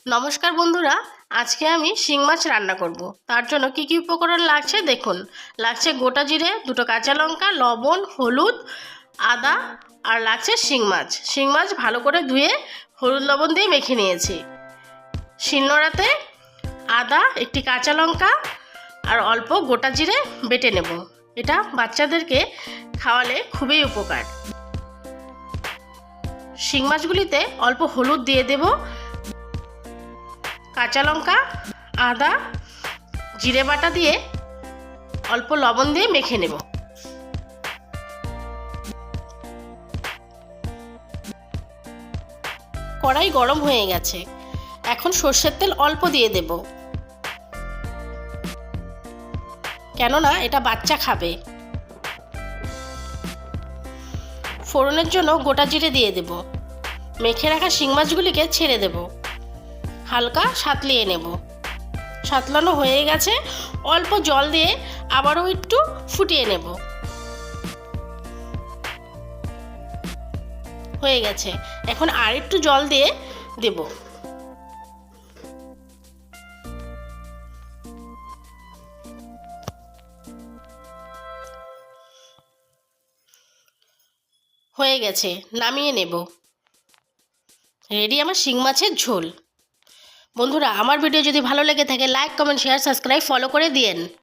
নমস্কার বন্ধুরা, আজকে আমি শিং মাছ রান্না করব। তার জন্য কি কি উপকরণ লাগছে দেখুন। লাগছে গোটা জিরে, দুটো কাঁচা লঙ্কা, লবণ, হলুদ, আদা, আর লাগছে শিং মাছ। শিং মাছ ভালো করে ধুয়ে হলুদ লবণ দিয়ে মেখে নিয়েছি। শিলনোড়াতে আদা, একটি কাঁচা লঙ্কা আর অল্প গোটা জিরে বেটে নেব। এটা বাচ্চাদেরকে খাওয়ালে খুবই উপকার। শিং মাছগুলিতে অল্প হলুদ দিয়ে দেব, কাঁচা লঙ্কা, আদা, জিরে বাটা দিয়ে অল্প লবণ দিয়ে মেখে নেব। কড়াই গরম হয়ে গেছে, এখন সর্ষের তেল অল্প দিয়ে দেব, কেননা এটা বাচ্চা খাবে। ফোড়নের জন্য গোটা জিরে দিয়ে দেব। মেখে রাখা শিং মাছগুলিকে ছেড়ে দেব, হালকা সাঁতলিয়ে নেব। সাঁতলানো হয়ে গেছে, অল্প জল দিয়ে আবারও একটু ফুটিয়ে নেব। হয়ে গেছে, এখন আর একটু জল দিয়ে দেব। হয়ে গেছে, নামিয়ে নেব। রেডি আমার শিং মাছের ঝোল। বন্ধুরা, আমার ভিডিও যদি ভালো লেগে থাকে like, comment, share, subscribe, follow করে দিয়েন।